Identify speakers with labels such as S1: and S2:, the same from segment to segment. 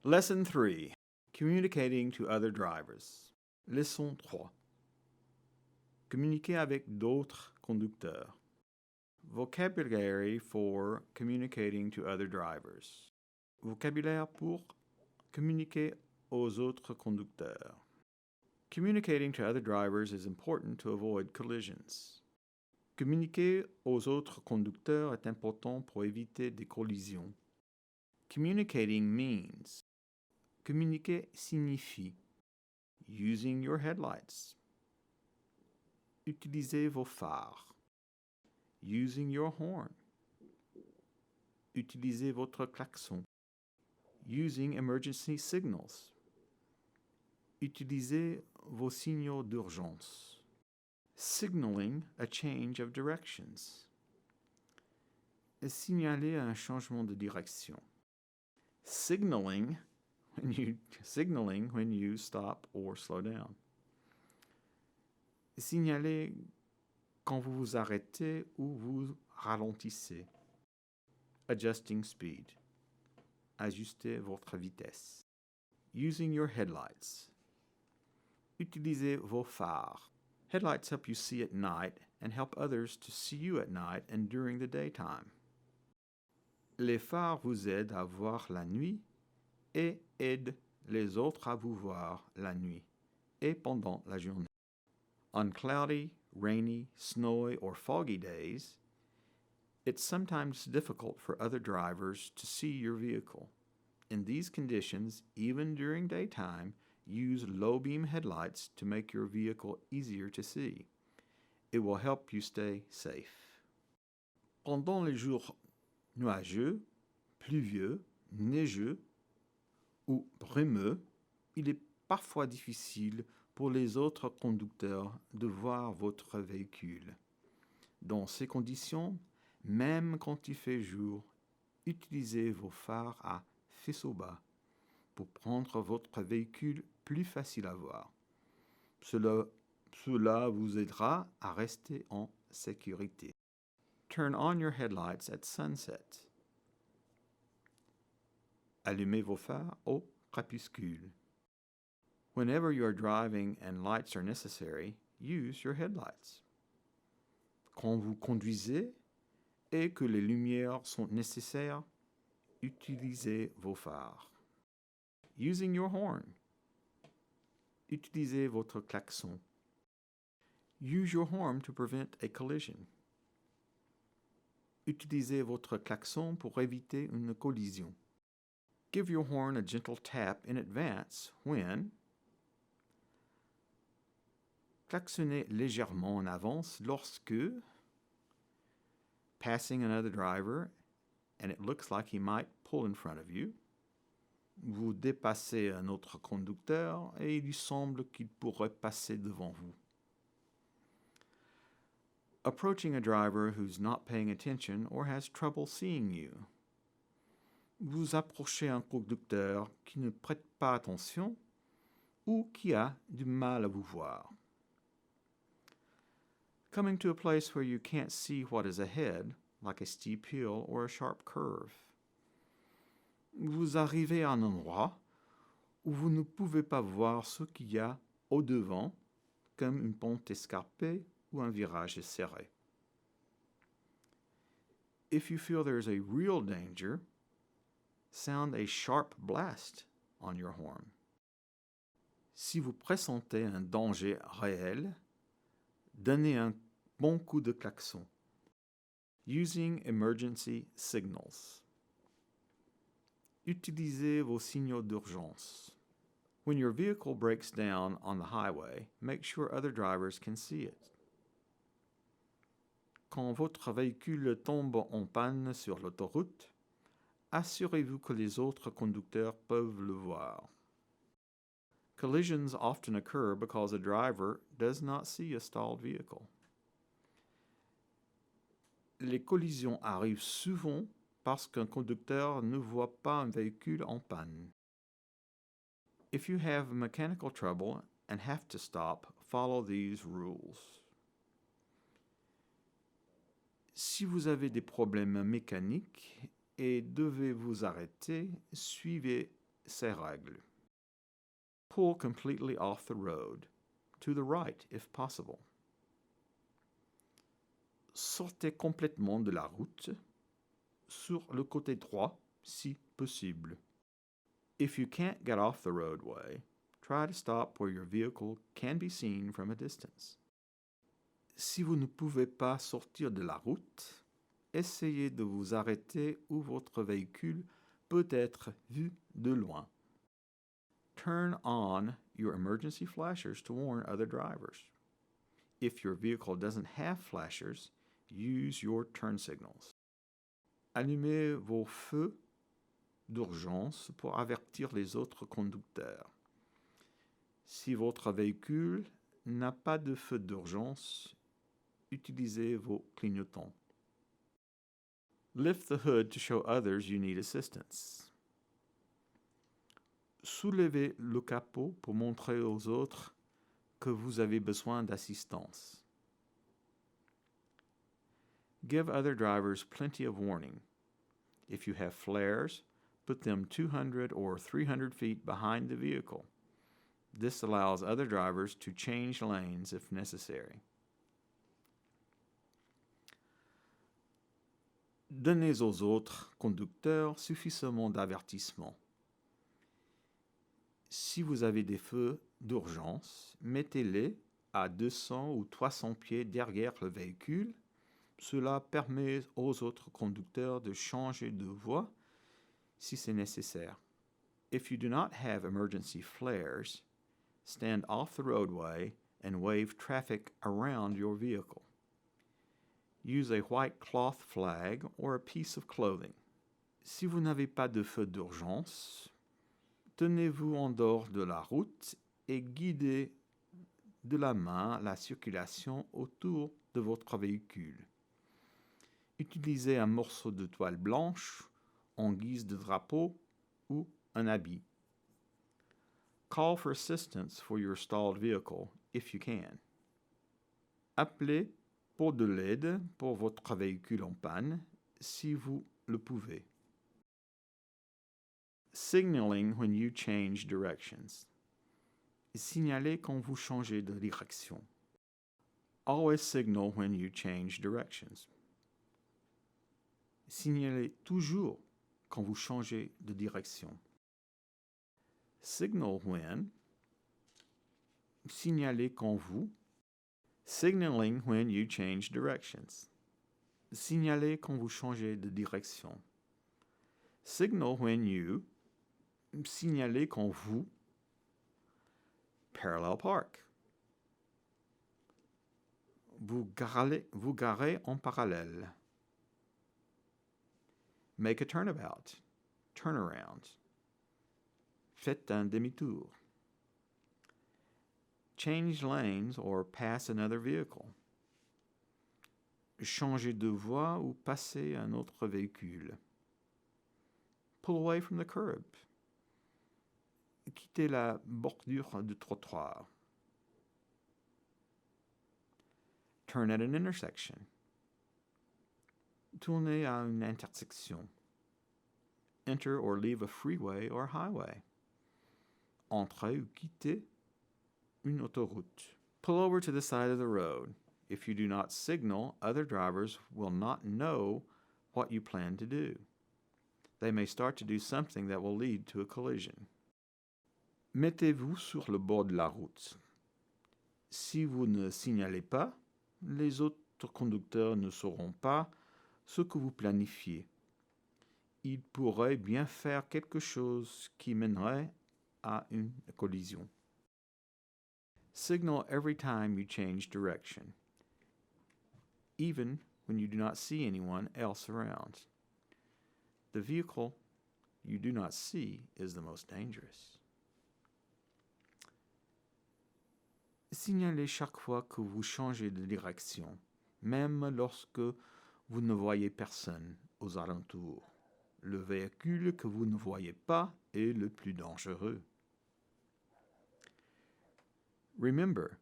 S1: Lesson 3. Communicating to other drivers. Leçon 3. Communiquer avec d'autres conducteurs. Vocabulary for communicating to other drivers. Vocabulaire pour communiquer aux autres conducteurs. Communicating to other drivers is important to avoid collisions. Communiquer aux autres conducteurs est important pour éviter des collisions. Communicating means. Communiquer signifie. Using your headlights. Utilisez vos phares. Using your horn. Utilisez votre klaxon. Using emergency signals. Utilisez vos signaux d'urgence. Signaling a change of directions. Signaler un changement de direction. Signaling when you stop or slow down. Signaler quand vous vous arrêtez ou vous ralentissez. Adjusting speed. Ajustez votre vitesse. Using your headlights. Utilisez vos phares. Headlights help you see at night and help others to see you at night and during the daytime. Les phares vous aident à voir la nuit et aident les autres à vous voir la nuit et pendant la journée. On cloudy, rainy, snowy, or foggy days, it's sometimes difficult for other drivers to see your vehicle. In these conditions, even during daytime, use low-beam headlights to make your vehicle easier to see. It will help you stay safe. Pendant les jours nuageux, pluvieux, neigeux ou brumeux, il est parfois difficile pour les autres conducteurs de voir votre véhicule. Dans ces conditions, même quand il fait jour, utilisez vos phares à faisceau bas pour prendre votre véhicule plus facile à voir. Cela vous aidera à rester en sécurité. Turn on your headlights at sunset. Allumez vos phares au crépuscule. Whenever you are driving and lights are necessary, use your headlights. Quand vous conduisez et que les lumières sont nécessaires, utilisez vos phares. Using your horn. Utilisez votre klaxon. Use your horn to prevent a collision. Utilisez votre klaxon pour éviter une collision. Give your horn a gentle tap in advance when klaxonnez légèrement en avance lorsque passing another driver and it looks like he might pull in front of you. Vous dépassez un autre conducteur et il lui semble qu'il pourrait passer devant vous. Approaching a driver who's not paying attention or has trouble seeing you. Vous approchez un conducteur qui ne prête pas attention ou qui a du mal à vous voir. Coming to a place where you can't see what is ahead, like a steep hill or a sharp curve. Vous arrivez à un endroit où vous ne pouvez pas voir ce qu'il y a au-devant, comme une pente escarpée ou un virage serré. If you feel there is a real danger, sound a sharp blast on your horn. Si vous pressentez un danger réel, donnez un bon coup de klaxon. Using emergency signals. Utilisez vos signaux d'urgence. When your vehicle breaks down on the highway, make sure other drivers can see it. Quand votre véhicule tombe en panne sur l'autoroute, assurez-vous que les autres conducteurs peuvent le voir. Collisions often occur because a driver does not see a stalled vehicle. Les collisions arrivent souvent parce qu'un conducteur ne voit pas un véhicule en panne. If you have mechanical trouble and have to stop, follow these rules. Si vous avez des problèmes mécaniques et devez vous arrêter, suivez ces règles. Pull completely off the road, to the right if possible. Sortez complètement de la route, sur le côté droit si possible. If you can't get off the roadway, try to stop where your vehicle can be seen from a distance. Si vous ne pouvez pas sortir de la route, essayez de vous arrêter où votre véhicule peut être vu de loin. Turn on your emergency flashers to warn other drivers. If your vehicle doesn't have flashers, use your turn signals. Allumez vos feux d'urgence pour avertir les autres conducteurs. Si votre véhicule n'a pas de feu d'urgence, utilisez vos clignotants. Lift the hood to show others you need assistance. Soulevez le capot pour montrer aux autres que vous avez besoin d'assistance. Give other drivers plenty of warning. If you have flares, put them 200 or 300 feet behind the vehicle. This allows other drivers to change lanes if necessary. Donnez aux autres conducteurs suffisamment d'avertissement. Si vous avez des feux d'urgence, mettez-les à 200 ou 300 pieds derrière le véhicule. Cela permet aux autres conducteurs de changer de voie si c'est nécessaire. If you do not have emergency flares, stand off the roadway and wave traffic around your vehicle. Use a white cloth flag or a piece of clothing. Si vous n'avez pas de feu d'urgence, tenez-vous en dehors de la route et guidez de la main la circulation autour de votre véhicule. Utilisez un morceau de toile blanche en guise de drapeau ou un habit. Call for assistance for your stalled vehicle if you can. Appelez pour de l'aide pour votre véhicule en panne si vous le pouvez. Signaling when you change directions. Signalez quand vous changez de direction. Always signal when you change directions. Signalez toujours quand vous changez de direction. Signal when. Signalez quand vous. Signaling when you change directions. Signalez quand vous changez de direction. Signal when you. Signalez quand vous. Parallel park. Vous garez en parallèle. Make a turnabout. Turn around. Faites un demi-tour. Change lanes or pass another vehicle. Changer de voie ou passer un autre véhicule. Pull away from the curb. Quittez la bordure du trottoir. Turn at an intersection. Tournez à une intersection. Enter or leave a freeway or highway. Entrez ou quittez une autoroute. Pull over to the side of the road. If you do not signal, other drivers will not know what you plan to do. They may start to do something that will lead to a collision. Mettez-vous sur le bord de la route. Si vous ne signalez pas, les autres conducteurs ne sauront pas ce que vous planifiez. Ils pourraient bien faire quelque chose qui mènerait à une collision. Signal every time you change direction, even when you do not see anyone else around. The vehicle you do not see is the most dangerous. Signalez chaque fois que vous changez de direction, même lorsque vous ne voyez personne aux alentours. Le véhicule que vous ne voyez pas est le plus dangereux. Remember,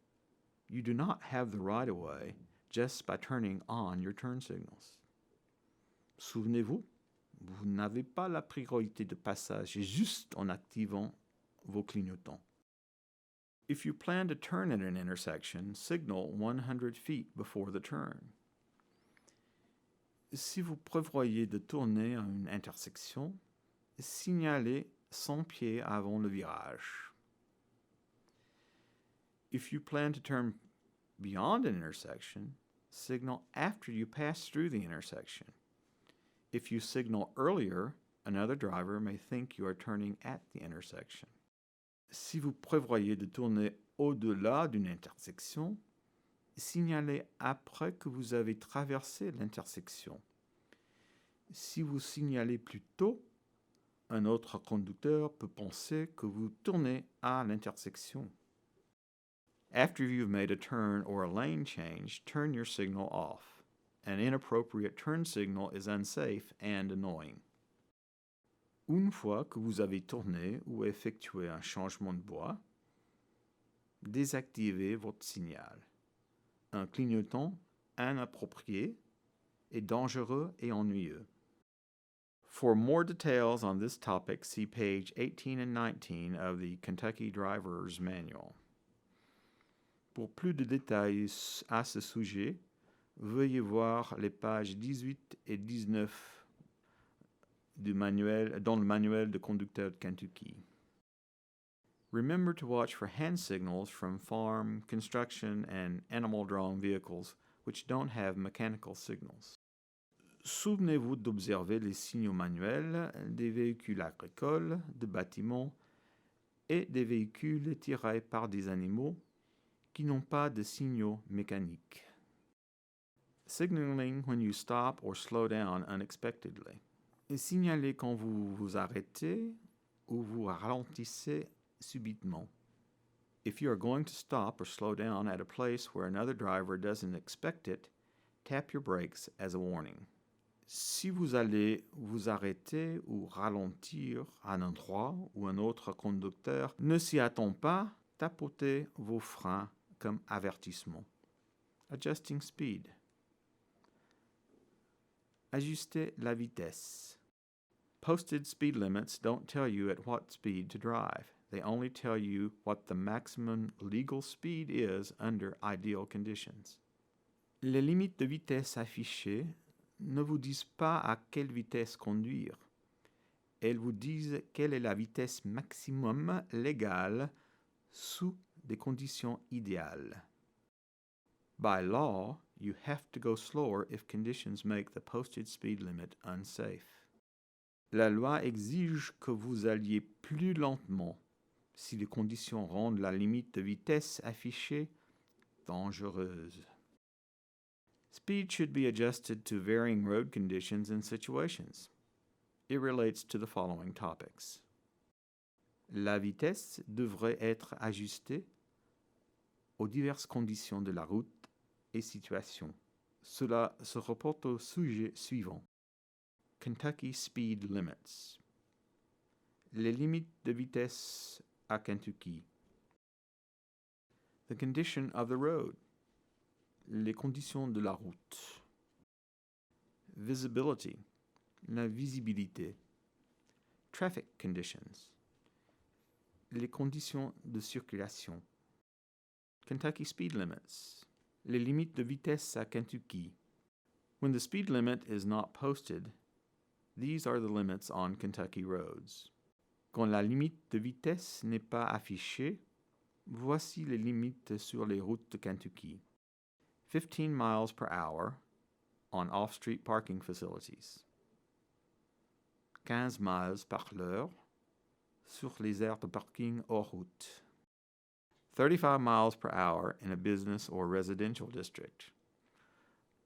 S1: you do not have the right-of-way just by turning on your turn signals. Souvenez-vous, Vous n'avez pas la priorité de passage juste en activant vos clignotants. If you plan to turn at an intersection, signal 100 feet before the turn. Si vous prévoyez de tourner à une intersection, signalez 100 pieds avant le virage. If you plan to turn beyond an intersection, signal after you pass through the intersection. If you signal earlier, another driver may think you are turning at the intersection. Si vous prévoyez de tourner au-delà d'une intersection, signalez après que vous avez traversé l'intersection. Si vous signalez plus tôt, un autre conducteur peut penser que vous tournez à l'intersection. After you've made a turn or a lane change, turn your signal off. An inappropriate turn signal is unsafe and annoying. Une fois que vous avez tourné ou effectué un changement de voie, désactivez votre signal. Un clignotant inapproprié est dangereux et ennuyeux. For more details on this topic, see page 18 and 19 of the Kentucky Driver's Manual. Pour plus de détails à ce sujet, veuillez voir les pages 18 et 19 dans le manuel de conducteur de Kentucky. Remember to watch for hand signals from farm, construction, and animal-drawn vehicles which don't have mechanical signals. Souvenez-vous d'observer les signaux manuels des véhicules agricoles, de bâtiments et des véhicules tirés par des animaux qui n'ont pas de signaux mécaniques. Signaling when you stop or slow down unexpectedly. Signalez quand vous vous arrêtez ou vous ralentissez subitement. If you are going to stop or slow down at a place where another driver doesn't expect it, tap your brakes as a warning. Si vous allez vous arrêter ou ralentir à un endroit où un autre conducteur ne s'y attend pas, tapotez vos freins comme avertissement. Adjusting speed. Ajustez la vitesse. Posted speed limits don't tell you at what speed to drive. They only tell you what the maximum legal speed is under ideal conditions. Les limites de vitesse affichées ne vous disent pas à quelle vitesse conduire. Elles vous disent quelle est la vitesse maximum légale sous des conditions idéales. By law, you have to go slower if conditions make the posted speed limit unsafe. La loi exige que vous alliez plus lentement si les conditions rendent la limite de vitesse affichée dangereuse. Speed should be adjusted to varying road conditions and situations. It relates to the following topics. La vitesse devrait être ajustée aux diverses conditions de la route et situations. Cela se rapporte au sujet suivant. Kentucky Speed Limits. Les limites de vitesse à Kentucky. The condition of the road. Les conditions de la route. Visibility. La visibilité. Traffic conditions. Les conditions de circulation. Kentucky speed limits. Les limites de vitesse à Kentucky. When the speed limit is not posted, these are the limits on Kentucky roads. Quand la limite de vitesse n'est pas affichée, voici les limites sur les routes de Kentucky. 15 miles per hour on off-street parking facilities. 15 miles par l'heure sur les aires de parking hors route. 35 miles per hour in a business or residential district.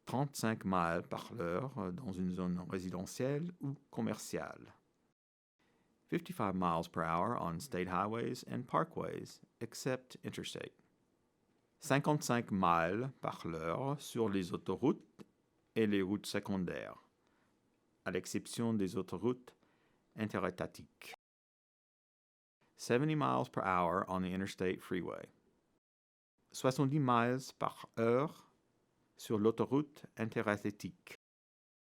S1: 35 miles par l'heure dans une zone résidentielle ou commerciale. 55 miles per hour on state highways and parkways, except interstate. 55 miles par l'heure sur les autoroutes et les routes secondaires, à l'exception des autoroutes interétatiques. 70 miles per hour on the interstate freeway. 70 miles par heure sur l'autoroute interétatique.